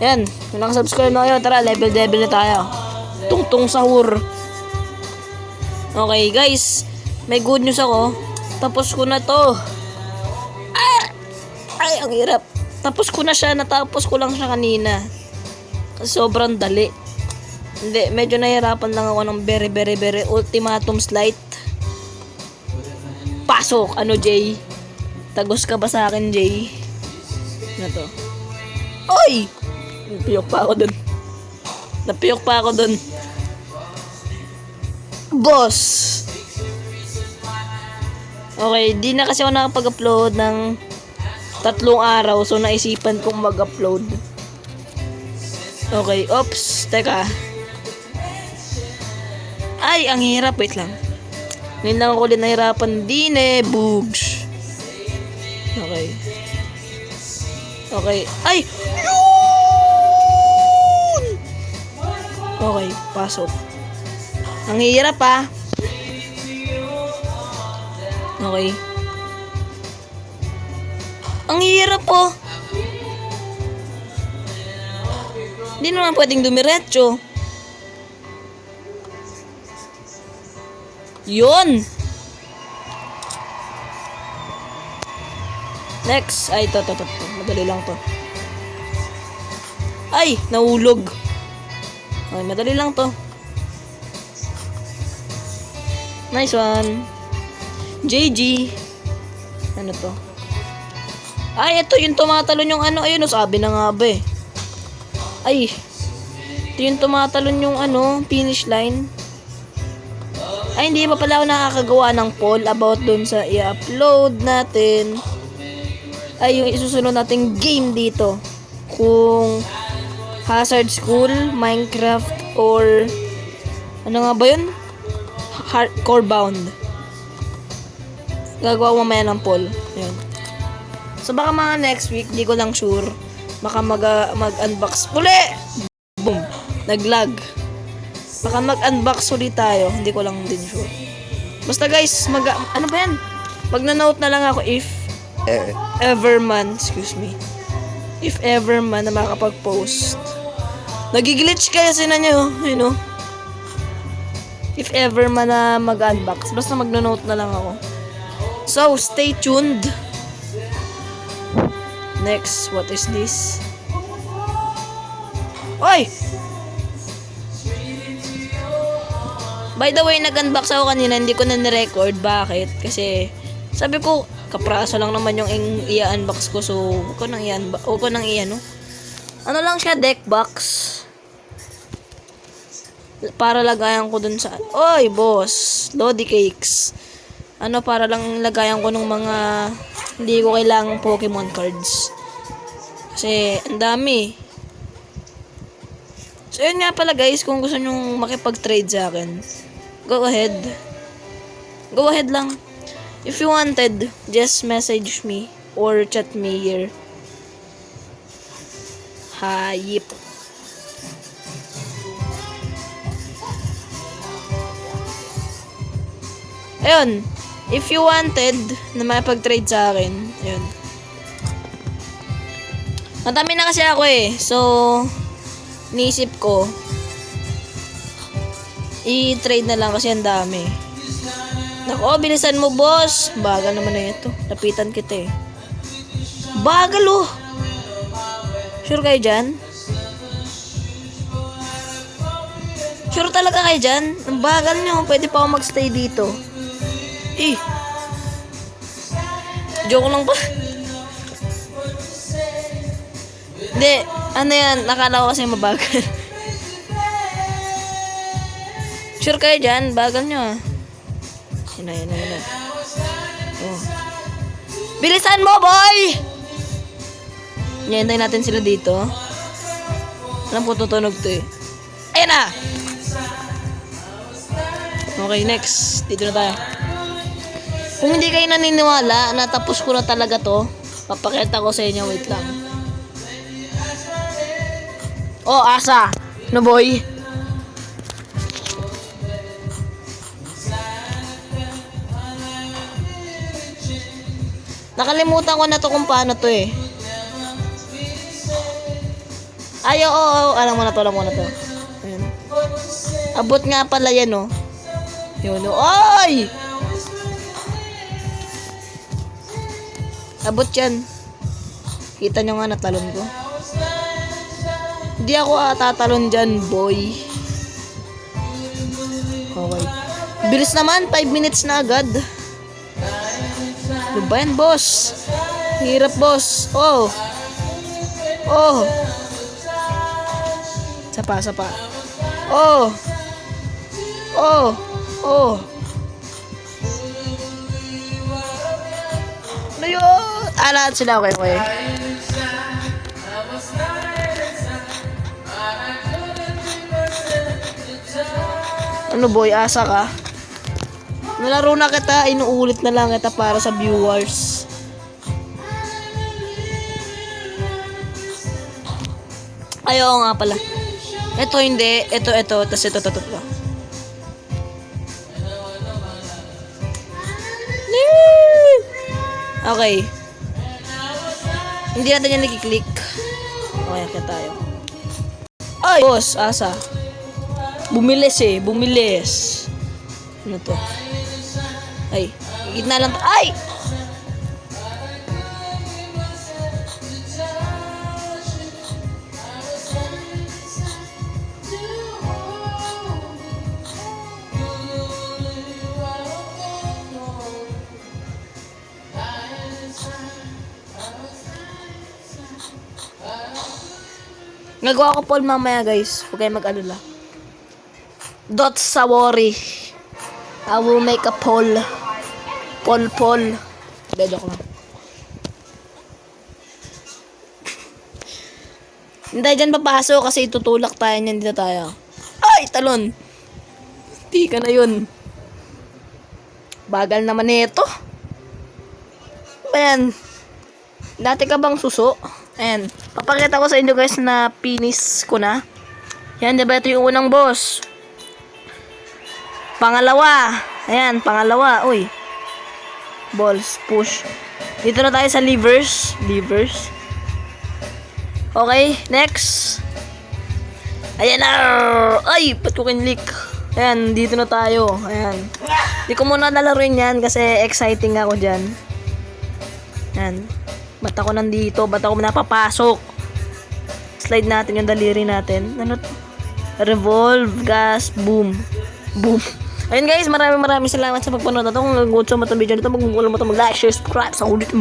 Ayan, kung nakasubscribe na kayo, tara, level na tayo. Tungtong sahur. Okay, guys. May good news ako. Tapos ko na to. Ay, ang hirap. Tapos ko na siya. Natapos ko lang siya kanina. Kasi sobrang dali. Hindi, medyo nahirapan lang ako ng very ultimatum slide. Pasok! Ano, Jay? Tagos ka ba sa akin, Jay? Ano to? Oy! Napiyok pa ako dun. Boss! Okay, di na kasi ako nakapag-upload ng 3 araw. So, naisipan kong mag-upload. Okay, oops. Teka. Ay, ang hirap. Wait lang. Ngayon lang ako ulit nahirapan din bugs. Okay. Okay. Ay! Yun! Okay, pasok. Ang hirap Okay. Ang hirap Hindi naman pwedeng dumiretso. Yun! Next. Ay, to. Madali lang to. Ay, nahulog. Okay, madali lang to. Nice one. JG. Ano to? Ay, ito yung tumatalon yung ano. Ayun, sabi na nga ba Ay, ito yung tumatalon yung finish line. Ay, hindi pa pala ako nakakagawa ng poll about dun sa i-upload natin. Ay, yung isusunod nating game dito. Kung Hazard School, Minecraft, or ano nga ba yun? Hardcore Bound. Gagawa mamaya ng poll. Yun. So, baka mga next week, di ko lang sure. Baka mag-unbox. Uli! Boom! Naglag. Baka mag-unbox ulit tayo. Hindi ko lang din sure. Basta guys, ano ba yan? Magna-note na lang ako if ever man na makapag-post. Nagiglitch kasi na nyo, if ever man na mag-unbox. Basta magna-note na lang ako. So, stay tuned. Next, what is this? Oy! By the way, nag-unbox ako kanina, hindi ko na ni-record. Bakit? Kasi, sabi ko, kapraso lang naman yung i-unbox ko. So, huwag ko nang i-ano. Ano lang siya, deck box. Para lagayan ko dun sa... Oy, boss! Lodi cakes. Para lang lagayan ko ng mga... Hindi ko kailangang Pokemon cards. Kasi, ang dami. So, yun nga pala guys, kung gusto nyong makipag-trade sa akin, go ahead. Go ahead lang. If you wanted, just message me or chat me here. Hayip. Ayun. If you wanted na makipag-trade sa akin, ayun. Matami na kasi ako So, niisip ko, i-trade na lang kasi ang dami. Nako, bilisan mo, boss. Bagal naman na ito. Lapitan kita Bagal Sure kayo dyan? Sure talaga kayo dyan? Ang bagal nyo. Pwede pa ako magstay dito. Joke lang pa. Hindi. Ano yan? Nakala ko kasi mabagal. Sure kayo dyan? Bagal nyo Yan na. Bilisan mo, boy! Hintayin natin sila dito. Alam ko tutunog to Ayan na! Okay, next. Dito na tayo. Kung hindi kayo naniniwala na tapos ko na talaga to, papakita ko sa inyo. Wait lang. Asa. No, boy? Nakalimutan ko na to kung paano to Ay, oo. Alam mo na to. Ayan. Abot nga pala yan, oh. Yun, oh. Ay! Abot yan. Kita nyo nga natalon ko. Hindi ako tatalon dyan, boy. Okay. Bilis naman, 5 minutes na agad. Ano ba yan, boss? Hirap, boss. Oh. Sapa. Oh. Ano yun? Lahat sila, okay. Ano boy, asa ka? Nalaro na kita, inuulit na lang kita para sa viewers. Ayaw nga pala. Ito hindi, ito, tas ito. Okay. Hindi natin yan nakiklik. Okay, akit tayo. Ay! Boss, asa? Bumilis. Ano to? Ay, gitna lang. Ay! Nagawa ko poll mamaya, guys. Huwag kayong mag-alala. Don't sa worry. I will make a poll. Poll. Hindi, joke lang. Hindi dyan papasok kasi tutulak tayo niyan dito tayo. Ay, talon. Hindi ka na yun. Bagal naman nito. Ayan. Dati ka bang suso? Ayan. Papakita ko sa inyo guys na pinis ko na. Yan, diba ito yung unang boss. Pangalawa. Ayan, pangalawa. Uy. Balls, push. Dito na tayo sa levers. Okay, next. Ayan na. Ay, ba't ko kinlik? Ayan, dito na tayo. Ayan. Di ko muna nalaruin yan kasi exciting ako dyan. Ayan. Ba't ako nandito? Ba't ako napapasok? Slide natin yung daliri natin. Ano to? Revolve, gas, boom. Ayun guys, maraming salamat sa pagpanood. Kung gusto mo itong video nito, mag-like, share, subscribe sa ulit.